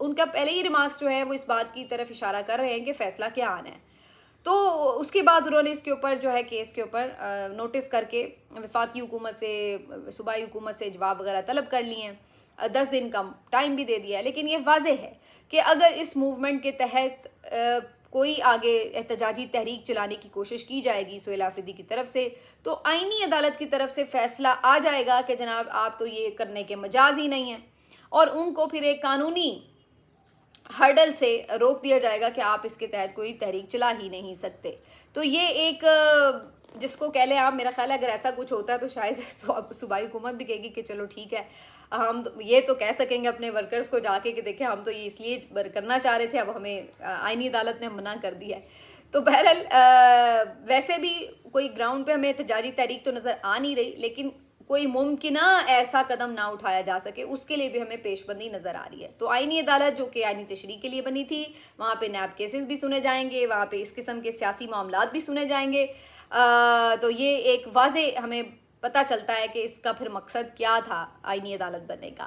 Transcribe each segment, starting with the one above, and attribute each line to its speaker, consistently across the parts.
Speaker 1: ان کا پہلے ہی ریمارکس جو ہے وہ اس بات کی طرف اشارہ کر رہے ہیں کہ فیصلہ کیا آنا ہے. تو اس کے بعد انہوں نے اس کے اوپر جو ہے کیس کے اوپر نوٹس کر کے وفاقی حکومت سے صوبائی حکومت سے جواب وغیرہ طلب کر لیے ہیں, 10 دن کا ٹائم بھی دے دیا ہے. لیکن یہ واضح ہے کہ اگر اس موومنٹ کے تحت کوئی آگے احتجاجی تحریک چلانے کی کوشش کی جائے گی سہیل آفریدی کی طرف سے, تو آئینی عدالت کی طرف سے فیصلہ آ جائے گا کہ جناب آپ تو یہ کرنے کے مجاز ہی نہیں ہیں, اور ان کو پھر ایک قانونی ہرڈل سے روک دیا جائے گا کہ آپ اس کے تحت کوئی تحریک چلا ہی نہیں سکتے. تو یہ ایک جس کو کہہ لیں آپ, میرا خیال ہے اگر ایسا کچھ ہوتا ہے تو شاید صوبائی حکومت بھی کہے گی کہ چلو ٹھیک ہے, ہم یہ تو کہہ سکیں گے اپنے ورکرز کو جا کے کہ دیکھیں ہم تو یہ اس لیے کرنا چاہ رہے تھے, اب ہمیں آئینی عدالت نے منع کر دیا ہے. تو بہرحال ویسے بھی کوئی گراؤنڈ پہ ہمیں احتجاجی تحریک تو نظر آ نہیں رہی, لیکن کوئی ممکنہ ایسا قدم نہ اٹھایا جا سکے اس کے لیے بھی ہمیں پیش بندی نظر آ رہی ہے. تو آئینی عدالت جو کہ آئینی تشریح کے لیے بنی تھی, وہاں پہ نیب کیسز بھی سنے جائیں گے, وہاں پہ اس قسم کے سیاسی معاملات بھی سنے جائیں گے. تو یہ ایک واضح ہمیں پتہ چلتا ہے کہ اس کا پھر مقصد کیا تھا آئینی عدالت بننے کا.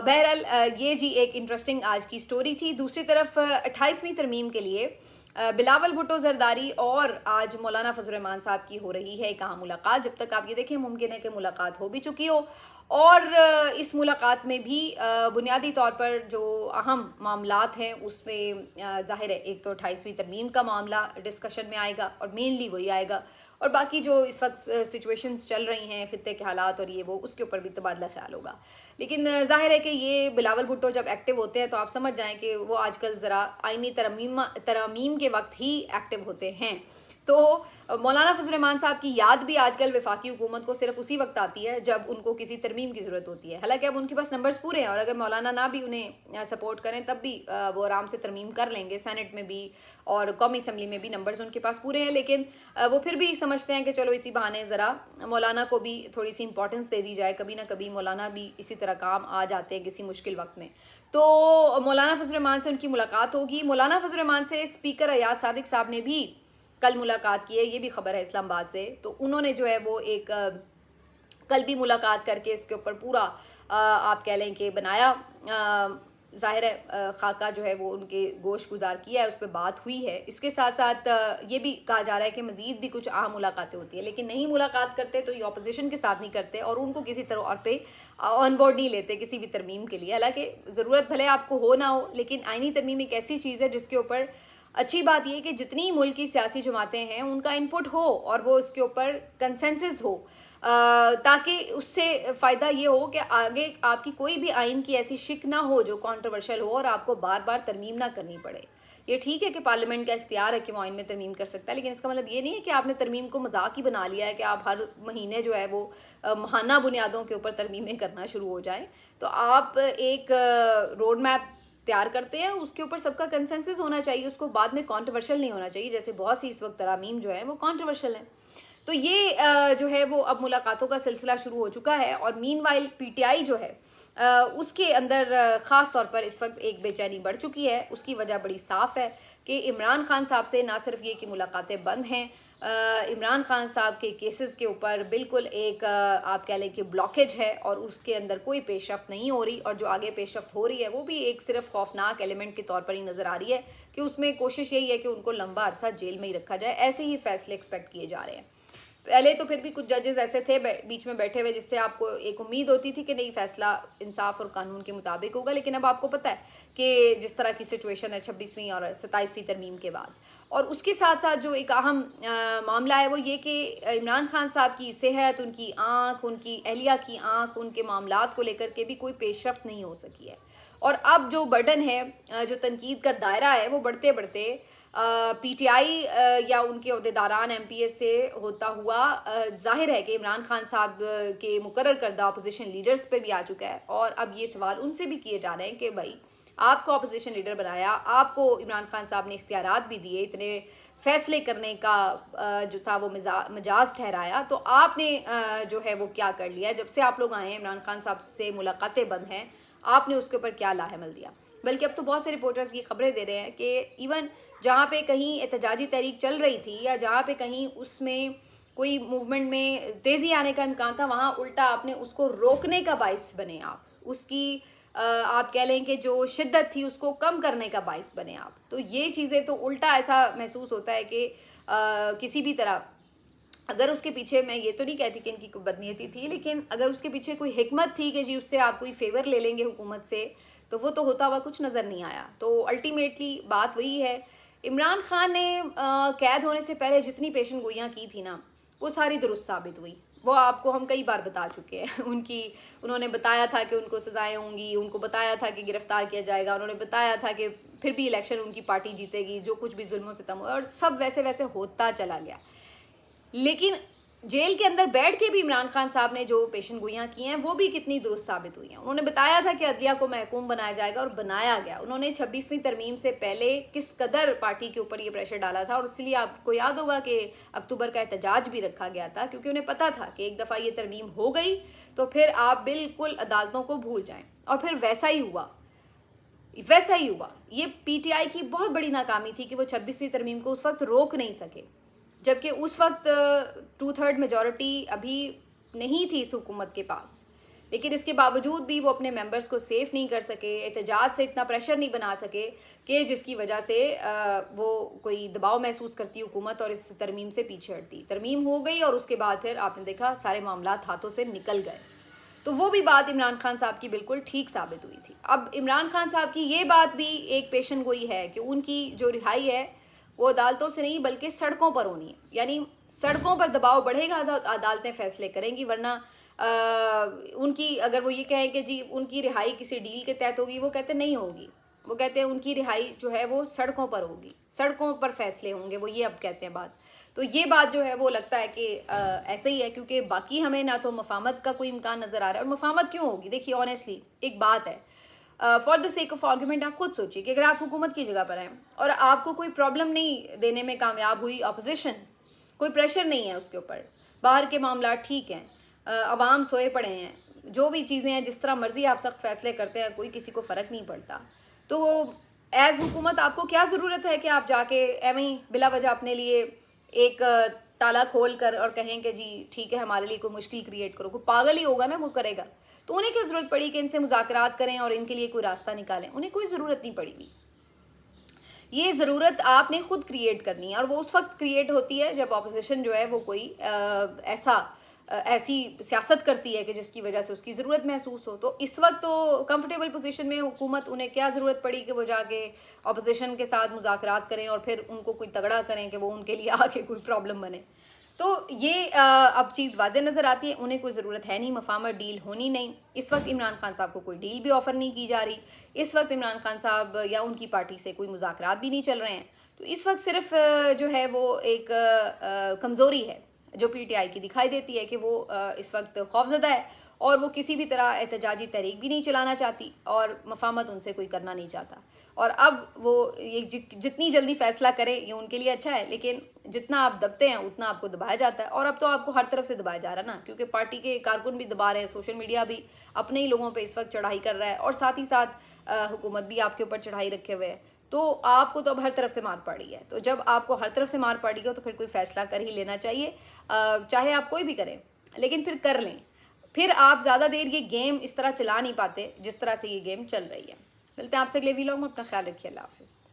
Speaker 1: بہرحال یہ جی ایک انٹرسٹنگ آج کی سٹوری تھی. دوسری طرف 28ویں ترمیم کے لیے بلاول بھٹو زرداری اور آج مولانا فضل الرحمان صاحب کی ہو رہی ہے ایک اہم ملاقات. جب تک آپ یہ دیکھیں ممکن ہے کہ ملاقات ہو بھی چکی ہو, اور اس ملاقات میں بھی بنیادی طور پر جو اہم معاملات ہیں اس میں ظاہر ہے ایک تو 28ویں ترمیم کا معاملہ ڈسکشن میں آئے گا, اور مینلی وہی آئے گا, اور باقی جو اس وقت سچویشنز چل رہی ہیں خطے کے حالات اور یہ وہ, اس کے اوپر بھی تبادلہ خیال ہوگا. لیکن ظاہر ہے کہ یہ بلاول بھٹو جب ایکٹیو ہوتے ہیں تو آپ سمجھ جائیں کہ وہ آج کل ذرا آئینی ترامیم کے وقت ہی ایکٹیو ہوتے ہیں. تو مولانا فضل الرحمان صاحب کی یاد بھی آج کل وفاقی حکومت کو صرف اسی وقت آتی ہے جب ان کو کسی ترمیم کی ضرورت ہوتی ہے. حالانکہ اب ان کے پاس نمبرز پورے ہیں, اور اگر مولانا نہ بھی انہیں سپورٹ کریں تب بھی وہ آرام سے ترمیم کر لیں گے, سینٹ میں بھی اور قومی اسمبلی میں بھی نمبرز ان کے پاس پورے ہیں. لیکن وہ پھر بھی سمجھتے ہیں کہ چلو اسی بہانے ذرا مولانا کو بھی تھوڑی سی امپورٹنس دے دی جائے, کبھی نہ کبھی مولانا بھی اسی طرح کام آ جاتے ہیں کسی مشکل وقت میں. تو مولانا فضل الرحمان سے ان کی ملاقات ہوگی. مولانا فضل الرحمان سے اسپیکر ایاز صادق صاحب نے بھی کل ملاقات کی ہے, یہ بھی خبر ہے اسلام آباد سے. تو انہوں نے جو ہے وہ ایک کل بھی ملاقات کر کے اس کے اوپر پورا آپ کہہ لیں کہ بنایا, ظاہر ہے خاکہ جو ہے وہ ان کے گوش گزار کیا ہے, اس پہ بات ہوئی ہے. اس کے ساتھ ساتھ یہ بھی کہا جا رہا ہے کہ مزید بھی کچھ اہم ملاقاتیں ہوتی ہیں, لیکن نہیں ملاقات کرتے تو یہ اپوزیشن کے ساتھ نہیں کرتے, اور ان کو کسی طرح اور پہ آن بورڈ نہیں لیتے کسی بھی ترمیم کے لیے. حالانکہ ضرورت بھلے آپ کو ہو نہ ہو, لیکن آئینی ترمیم ایک ایسی چیز ہے جس کے اوپر اچھی بات یہ کہ جتنی ملک کی سیاسی جماعتیں ہیں ان کا انپٹ ہو اور وہ اس کے اوپر کنسنسس ہو, تاکہ اس سے فائدہ یہ ہو کہ آگے آپ کی کوئی بھی آئین کی ایسی شک نہ ہو جو کانٹروورشل ہو اور آپ کو بار بار ترمیم نہ کرنی پڑے. یہ ٹھیک ہے کہ پارلیمنٹ کا اختیار ہے کہ وہ آئین میں ترمیم کر سکتا ہے, لیکن اس کا مطلب یہ نہیں ہے کہ آپ نے ترمیم کو مذاق ہی بنا لیا ہے کہ آپ ہر مہینے جو ہے وہ ماہانہ بنیادوں کے اوپر ترمیمیں کرنا شروع ہو جائیں. تو آپ ایک روڈ میپ تیار کرتے ہیں, اس کے اوپر سب کا کنسنسس ہونا چاہیے, اس کو بعد میں کانٹروورشل نہیں ہونا چاہیے, جیسے بہت سی اس وقت ترامیم جو ہیں وہ کانٹروورشل ہیں. تو یہ جو ہے وہ اب ملاقاتوں کا سلسلہ شروع ہو چکا ہے. اور مین وائل پی ٹی آئی جو ہے اس کے اندر خاص طور پر اس وقت ایک بے چینی بڑھ چکی ہے. اس کی وجہ بڑی صاف ہے کہ عمران خان صاحب سے نہ صرف یہ کہ ملاقاتیں بند ہیں, عمران خان صاحب کے کیسز کے اوپر بالکل ایک آپ کہہ لیں کہ بلاکیج ہے, اور اس کے اندر کوئی پیش رفت نہیں ہو رہی, اور جو آگے پیش رفت ہو رہی ہے وہ بھی ایک صرف خوفناک ایلیمنٹ کے طور پر ہی نظر آ رہی ہے کہ اس میں کوشش یہی ہے کہ ان کو لمبا عرصہ جیل میں ہی رکھا جائے. ایسے ہی فیصلے ایکسپیکٹ کیے جا رہے ہیں. پہلے تو پھر بھی کچھ ججز ایسے تھے بیچ میں بیٹھے ہوئے جس سے آپ کو ایک امید ہوتی تھی کہ نہیں فیصلہ انصاف اور قانون کے مطابق ہوگا, لیکن اب آپ کو پتہ ہے کہ جس طرح کی سچویشن ہے 26ویں اور 27ویں ترمیم کے بعد. اور اس کے ساتھ ساتھ جو ایک اہم معاملہ ہے وہ یہ کہ عمران خان صاحب کی صحت, ان کی آنکھ, ان کی اہلیہ کی آنکھ, ان کے معاملات کو لے کر کے بھی کوئی پیش رفت نہیں ہو سکی ہے. اور اب جو برڈن ہے, جو تنقید کا دائرہ ہے, وہ بڑھتے بڑھتے پی ٹی آئی یا ان کے عہدیداران ایم پی ایس سے ہوتا ہوا ظاہر ہے کہ عمران خان صاحب کے مقرر کردہ اپوزیشن لیڈرز پہ بھی آ چکا ہے. اور اب یہ سوال ان سے بھی کیے جا رہے ہیں کہ بھائی آپ کو اپوزیشن لیڈر بنایا, آپ کو عمران خان صاحب نے اختیارات بھی دیے, اتنے فیصلے کرنے کا جو تھا وہ مجاز ٹھہرایا, تو آپ نے جو ہے وہ کیا کر لیا؟ جب سے آپ لوگ آئے ہیں عمران خان صاحب سے ملاقاتیں بند ہیں, آپ نے اس کے اوپر کیا لاحمل دیا؟ بلکہ اب تو بہت سے رپورٹرز یہ خبریں دے رہے ہیں کہ ایون جہاں پہ کہیں احتجاجی تحریک چل رہی تھی یا جہاں پہ کہیں اس میں کوئی موومنٹ میں تیزی آنے کا امکان تھا, وہاں الٹا آپ نے اس کو روکنے کا باعث بنے, آپ اس کی آپ کہہ لیں کہ جو شدت تھی اس کو کم کرنے کا باعث بنے آپ. تو یہ چیزیں تو الٹا ایسا محسوس ہوتا ہے کہ کسی بھی طرح اگر اس کے پیچھے، میں یہ تو نہیں کہتی کہ ان کی کوئی بدنیتی تھی، لیکن اگر اس کے پیچھے کوئی حکمت تھی کہ جی اس سے آپ کوئی فیور لے لیں گے حکومت سے، تو وہ تو ہوتا ہوا کچھ نظر نہیں آیا. تو الٹیمیٹلی بات وہی ہے. عمران خان نے قید ہونے سے پہلے جتنی پیشن گوئیاں کی تھی نا، وہ ساری درست ثابت ہوئی. وہ آپ کو ہم کئی بار بتا چکے ہیں. انہوں نے بتایا تھا کہ ان کو سزائیں ہوں گی، ان کو بتایا تھا کہ گرفتار کیا جائے گا، انہوں نے بتایا تھا کہ پھر بھی الیکشن ان کی پارٹی جیتے گی، جو کچھ بھی ظلم و ستم ہوا، اور سب ویسے ویسے ہوتا چلا گیا. لیکن جیل کے اندر بیٹھ کے بھی عمران خان صاحب نے جو پیشن گوئیاں کی ہیں وہ بھی کتنی درست ثابت ہوئی ہیں. انہوں نے بتایا تھا کہ عدلیہ کو محکوم بنایا جائے گا، اور بنایا گیا. انہوں نے 26ویں ترمیم سے پہلے کس قدر پارٹی کے اوپر یہ پریشر ڈالا تھا، اور اس لیے آپ کو یاد ہوگا کہ اکتوبر کا احتجاج بھی رکھا گیا تھا، کیونکہ انہیں پتا تھا کہ ایک دفعہ یہ ترمیم ہو گئی تو پھر آپ بالکل عدالتوں کو بھول جائیں. اور پھر ویسا ہی ہوا. یہ پی ٹی آئی کی بہت بڑی ناکامی تھی کہ وہ 26ویں ترمیم کو اس وقت روک نہیں سکے، جبکہ اس وقت 2/3 میجورٹی ابھی نہیں تھی اس حکومت کے پاس. لیکن اس کے باوجود بھی وہ اپنے ممبرز کو سیف نہیں کر سکے، احتجاج سے اتنا پریشر نہیں بنا سکے کہ جس کی وجہ سے وہ کوئی دباؤ محسوس کرتی حکومت اور اس ترمیم سے پیچھے ہٹتی. ترمیم ہو گئی اور اس کے بعد پھر آپ نے دیکھا سارے معاملات ہاتھوں سے نکل گئے. تو وہ بھی بات عمران خان صاحب کی بالکل ٹھیک ثابت ہوئی تھی. اب عمران خان صاحب کی یہ بات بھی ایک پیشن گوئی ہے کہ ان کی جو رہائی ہے وہ عدالتوں سے نہیں بلکہ سڑکوں پر ہونی ہے. یعنی سڑکوں پر دباؤ بڑھے گا تو عدالتیں فیصلے کریں گی، ورنہ ان کی اگر وہ یہ کہیں کہ جی ان کی رہائی کسی ڈیل کے تحت ہوگی، وہ کہتے نہیں ہوگی. وہ کہتے ہیں ان کی رہائی جو ہے وہ سڑکوں پر ہوگی، سڑکوں پر فیصلے ہوں گے، وہ یہ اب کہتے ہیں بات. تو یہ بات جو ہے وہ لگتا ہے کہ ایسے ہی ہے، کیونکہ باقی ہمیں نہ تو مفاہمت کا کوئی امکان نظر آ رہا ہے. اور مفاہمت کیوں ہوگی؟ دیکھیے آنیسٹلی ایک بات ہے، for the sake of argument آپ خود سوچیے کہ اگر آپ حکومت کی جگہ پر ہیں اور آپ کو کوئی پرابلم نہیں دینے میں کامیاب ہوئی اپوزیشن، کوئی پریشر نہیں ہے اس کے اوپر، باہر کے معاملات ٹھیک ہیں، عوام سوئے پڑے ہیں، جو بھی چیزیں ہیں جس طرح مرضی آپ سخت فیصلے کرتے ہیں، کوئی کسی کو فرق نہیں پڑتا، تو وہ ایز حکومت آپ کو کیا ضرورت ہے کہ آپ جا کے ایویں بلا وجہ اپنے لیے ایک تالا کھول کر اور کہیں کہ جی ٹھیک ہے ہمارے لیے کوئی مشکل کریٹ کرو. کوئی پاگل ہی ہوگا نا وہ کرے گا. تو انہیں کیا ضرورت پڑی کہ ان سے مذاکرات کریں اور ان کے لیے کوئی راستہ نکالیں؟ انہیں کوئی ضرورت نہیں پڑی ہوئی. یہ ضرورت آپ نے خود کریٹ کرنی ہے، اور وہ اس وقت کریٹ ہوتی ہے جب اپوزیشن جو ہے وہ کوئی ایسی سیاست کرتی ہے کہ جس کی وجہ سے اس کی ضرورت محسوس ہو. تو اس وقت تو کمفرٹیبل پوزیشن میں حکومت، انہیں کیا ضرورت پڑی کہ وہ جا کے اپوزیشن کے ساتھ مذاکرات کریں اور پھر ان کو کوئی تگڑا کریں کہ وہ ان کے لیے آگے کوئی پرابلم بنے. تو یہ اب چیز واضح نظر آتی ہے، انہیں کوئی ضرورت ہے نہیں، مفاہمت ڈیل ہونی نہیں. اس وقت عمران خان صاحب کو کوئی ڈیل بھی آفر نہیں کی جا رہی. اس وقت عمران خان صاحب یا ان کی پارٹی سے کوئی مذاکرات بھی نہیں چل رہے ہیں. تو اس وقت صرف جو ہے وہ ایک کمزوری ہے جو پی ٹی آئی کی دکھائی دیتی ہے کہ وہ اس وقت خوفزدہ ہے اور وہ کسی بھی طرح احتجاجی تحریک بھی نہیں چلانا چاہتی اور مفاہمت ان سے کوئی کرنا نہیں چاہتا. اور اب وہ یہ جتنی جلدی فیصلہ کریں یہ ان کے لیے اچھا ہے، لیکن جتنا آپ دبتے ہیں اتنا آپ کو دبایا جاتا ہے. اور اب تو آپ کو ہر طرف سے دبایا جا رہا ہے نا، کیونکہ پارٹی کے کارکن بھی دبا رہے ہیں، سوشل میڈیا بھی اپنے ہی لوگوں پہ اس وقت چڑھائی کر رہا ہے، اور ساتھ ہی ساتھ حکومت بھی آپ کے اوپر چڑھائی رکھے ہوئے ہے. تو آپ کو تو اب ہر طرف سے مار پڑ رہی ہے. تو جب آپ کو ہر طرف سے مار پڑ رہی ہے تو پھر کوئی فیصلہ کر ہی لینا چاہیے، چاہے آپ کوئی بھی کریں، لیکن پھر کر لیں. پھر آپ زیادہ دیر یہ گیم اس طرح چلا نہیں پاتے جس طرح سے یہ گیم چل رہی ہے. ملتے ہیں آپ سے اگلے ویلاگ میں. اپنا خیال رکھیے. اللہ حافظ.